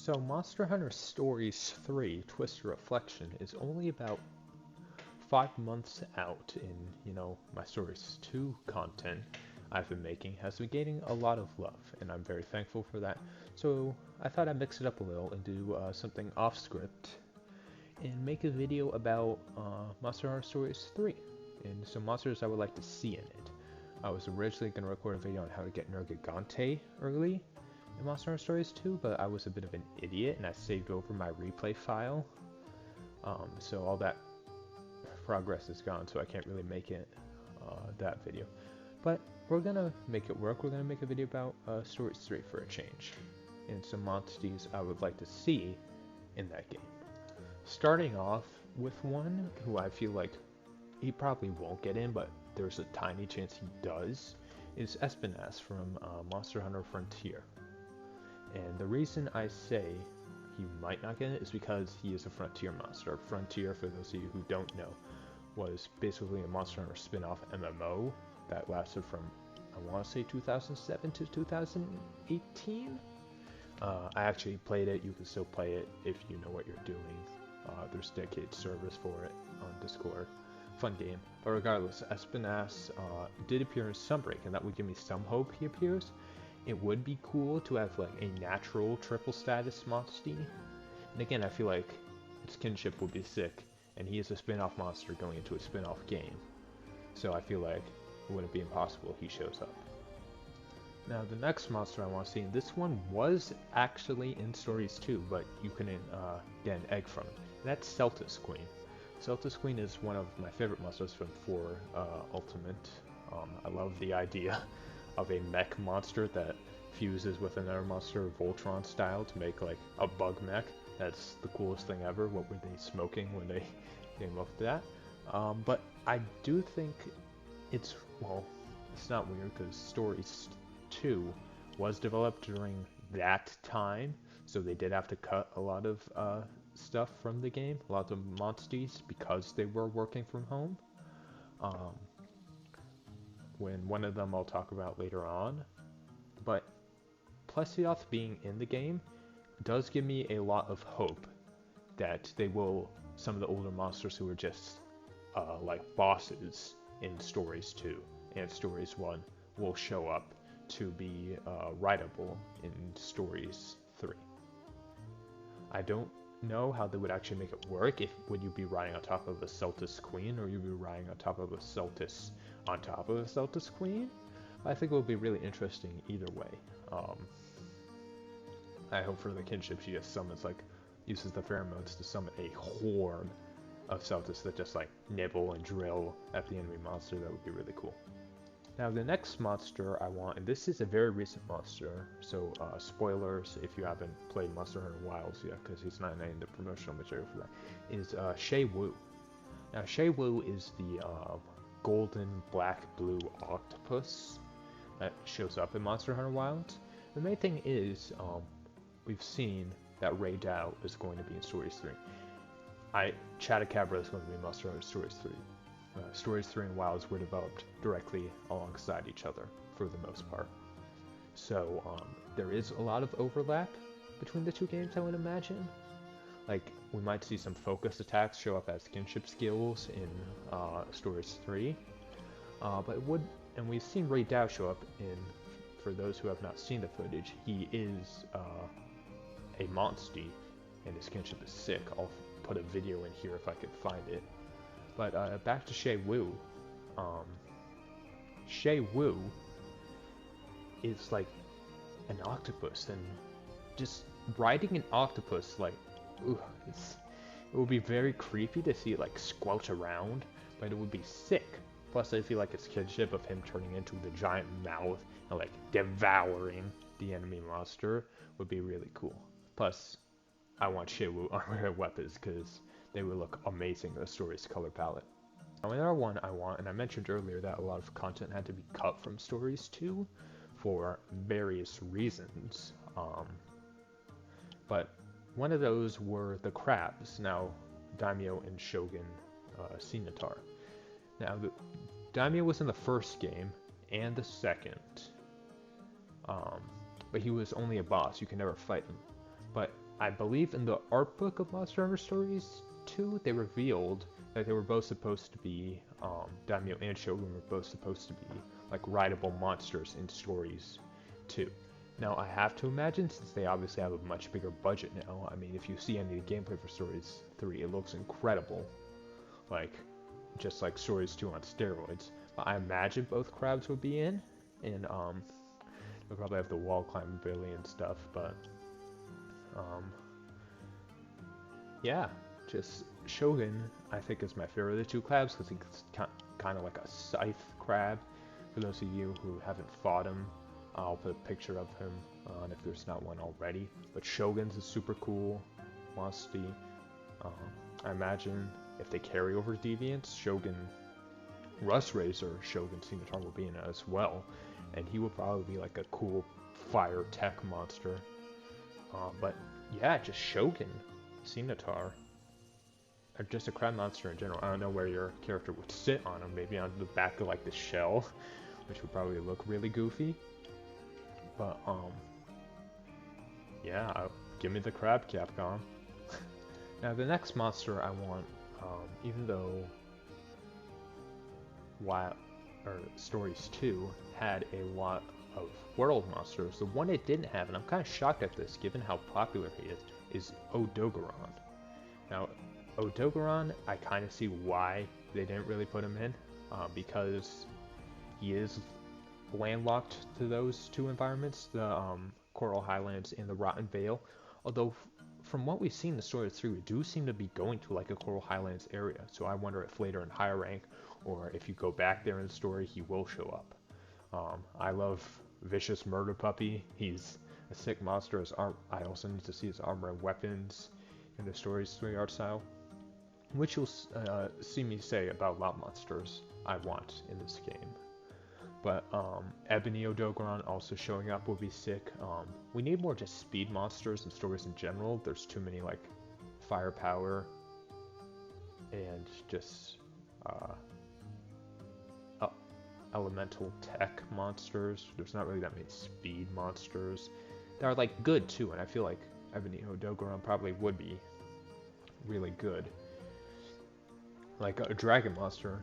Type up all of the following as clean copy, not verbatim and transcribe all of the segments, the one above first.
So Monster Hunter Stories 3 Twisted Reflection is only about 5 months out in, my Stories 2 content I've been making has been gaining a lot of love, and I'm very thankful for that. So I thought I'd mix it up a little and do something off script and make a video about Monster Hunter Stories 3 and some monsters I would like to see in it. I was originally going to record a video on how to get Nergigante early in Monster Hunter Stories 2, but I was a bit of an idiot and I saved over my replay file. So all that progress is gone, so I can't really make it that video. But we're gonna make it work. We're gonna make a video about Stories 3 for a change, and some Monsties I would like to see in that game. Starting off with one who I feel like he probably won't get in, but there's a tiny chance he does, is Espinas from Monster Hunter Frontier. And the reason I say he might not get it is because he is a Frontier monster. Frontier, for those of you who don't know, was basically a Monster Hunter spin-off MMO that lasted from, I want to say 2007 to 2018. I actually played it. You can still play it if you know what you're doing. There's dedicated servers for it on Discord. Fun game. But regardless, Espinas did appear in Sunbreak, and that would give me some hope he appears. It would be cool to have like a natural triple status Monstie. And again, I feel like its kinship would be sick, and he is a spin-off monster going into a spin-off game. So I feel like it wouldn't be impossible he shows up. Now the next monster I want to see, and this one was actually in Stories 2, but you couldn't get an egg from it. And that's Celtis Queen. Celtis Queen is one of my favorite monsters from 4 Ultimate. I love the idea of a mech monster that fuses with another monster Voltron style to make like a bug mech. That's the coolest thing ever. What were they smoking when they came up with that? But I do think it's not weird because Stories 2 was developed during that time, so they did have to cut a lot of stuff from the game, a lot of Monsties, because they were working from home. When one of them I'll talk about later on. But Plesioth being in the game does give me a lot of hope that some of the older monsters who were just like bosses in Stories 2 and Stories 1 will show up to be rideable in Stories 3. I don't know how they would actually make it work. Would you be riding on top of a Celtis Queen, or you'd be riding on top of a Celtis on top of a Celtis Queen? I think it would be really interesting either way. I hope for the kinship she just summons, like, uses the pheromones to summon a horde of Celtis that just like nibble and drill at the enemy monster. That would be really cool. Now the next monster I want, and this is a very recent monster, so spoilers if you haven't played Monster Hunter Wilds yet, because he's not in the promotional material for that, is Shay Wu. Now Shay Wu is the golden black-blue octopus that shows up in Monster Hunter Wilds. The main thing is, we've seen that Ray Dow is going to be in Stories 3. Chatacabra is going to be in Monster Hunter Stories 3. Stories 3 and Wilds were developed directly alongside each other for the most part. So there is a lot of overlap between the two games, I would imagine. Like, we might see some focus attacks show up as kinship skills in Stories 3. And we've seen Ray Dow show up in, for those who have not seen the footage, he is a Monstie, and his kinship is sick. I'll put a video in here if I could find it. But back to Shay Wu. Shay Wu is like an octopus, and just riding an octopus, like, it would be very creepy to see it like squelch around, but it would be sick. Plus, I feel like its kinship of him turning into the giant mouth and like devouring the enemy monster would be really cool. Plus, I want Shay Wu armored weapons because they would look amazing in the Stories color palette. Now another one I want, and I mentioned earlier that a lot of content had to be cut from Stories 2 for various reasons. But one of those were the crabs. Now, Daimyo and Shogun Cenotar. Now, Daimyo was in the first game and the second. But he was only a boss. You can never fight him. But I believe in the art book of Monster Hunter Stories 2, they revealed that they were both supposed to be, Daimyo and Shogun were both supposed to be like rideable monsters in Stories 2. Now I have to imagine, since they obviously have a much bigger budget now, I mean if you see any of the gameplay for Stories 3, it looks incredible. Like, just like Stories 2 on steroids. But I imagine both crabs would be in, and they'll probably have the wall climb ability and stuff, but um, yeah, just Shogun, I think, is my favorite of the two crabs because he's kind of like a scythe crab. For those of you who haven't fought him, I'll put a picture of him on if there's not one already. But Shogun's is super cool, Monstie. I imagine if they carry over Deviants, Shogun Rust Razor, Shogun Scimitar will be in it as well. And he will probably be like a cool fire tech monster. But yeah, just Shogun Scimitar, or just a crab monster in general. I don't know where your character would sit on him. Maybe on the back of like the shell, which would probably look really goofy. But yeah, give me the crab, Capcom. Now the next monster I want, even though Stories 2 had a lot of world monsters, the one it didn't have, and I'm kind of shocked at this given how popular he is Odogaron. Now, Odogaron, I kind of see why they didn't really put him in, because he is landlocked to those two environments, the Coral Highlands and the Rotten Vale. Although, from what we've seen in the Story 3, we do seem to be going to like a Coral Highlands area, so I wonder if later in higher rank, or if you go back there in the story, he will show up. I love Vicious Murder Puppy. He's a sick monster. I also need to see his armor and weapons in the Stories 3 art style, which you'll see me say about a lot of monsters I want in this game. But Ebony Odogaron also showing up will be sick. We need more just speed monsters and stories in general. There's too many like firepower and just elemental tech monsters. There's not really that many speed monsters that are like good too, and I feel like Ebony Odogaron probably would be really good. Like a dragon monster,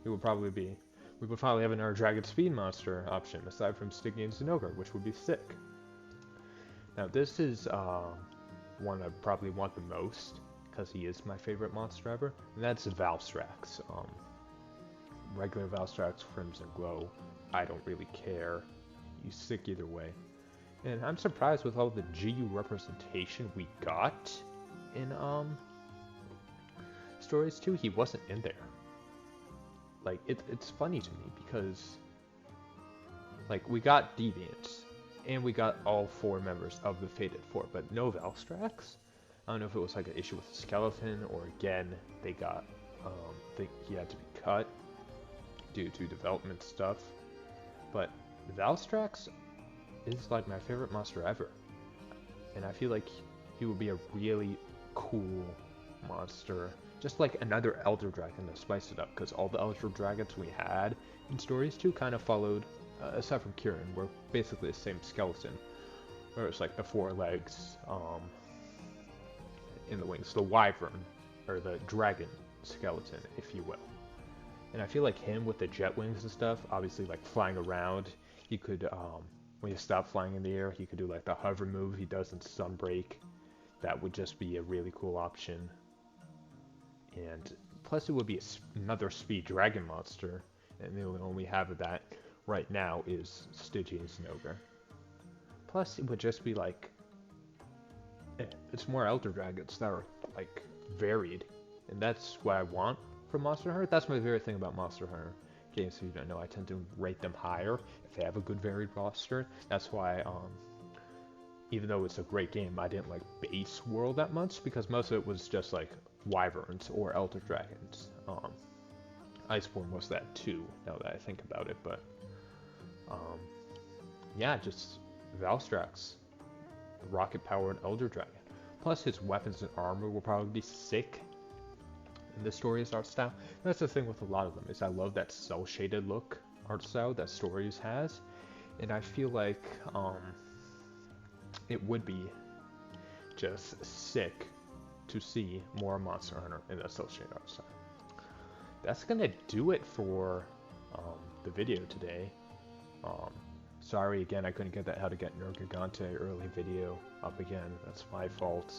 we would probably have another dragon speed monster option aside from Stygian Zinogre, which would be sick. Now this is one I probably want the most because he is my favorite monster ever, and that's Valstrax. Regular Valstrax, Crimson Glow, I don't really care. He's sick either way. And I'm surprised with all the GU representation we got in Stories 2, he wasn't in there. Like, it's funny to me because, like, we got Deviants, and we got all 4 members of the Fated 4, but no Valstrax? I don't know if it was like an issue with the skeleton, or again, they got, he had to be cut due to development stuff. But Valstrax is like my favorite monster ever, and I feel like he would be a really cool monster, just like another Elder Dragon to spice it up, because all the Elder Dragons we had in Stories 2 kind of followed, aside from Kieran, were basically the same skeleton, where it's like the 4 legs in the wings, the wyvern, or the dragon skeleton, if you will. And I feel like him with the jet wings and stuff, obviously like flying around, he could, when you stop flying in the air, he could do like the hover move he does in Sunbreak. That would just be a really cool option. And plus it would be another speed dragon monster, and the only one we have of that right now is Stygian Zinogre. Plus it would just be like, it's more Elder Dragons that are like varied, and that's what I want from Monster Hunter. That's my favorite thing about Monster Hunter games. So you don't know, I tend to rate them higher if they have a good varied roster. That's why, even though it's a great game, I didn't like Base World that much, because most of it was just like wyverns or Elder Dragons. Iceborne was that too, now that I think about it, but yeah, just Valstrax, the rocket-powered Elder Dragon. Plus his weapons and armor will probably be sick in the Stories art style. And that's the thing with a lot of them, is I love that cel-shaded look art style that Stories has, and I feel like it would be just sick to see more Monster Hunter in the associated art style. That's gonna do it for the video today. Um, Sorry again, I couldn't get that how to get Nergigante early video up again. That's my fault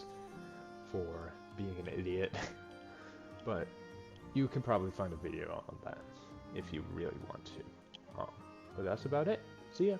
for being an idiot. But you can probably find a video on that if you really want to. But that's about it. See ya.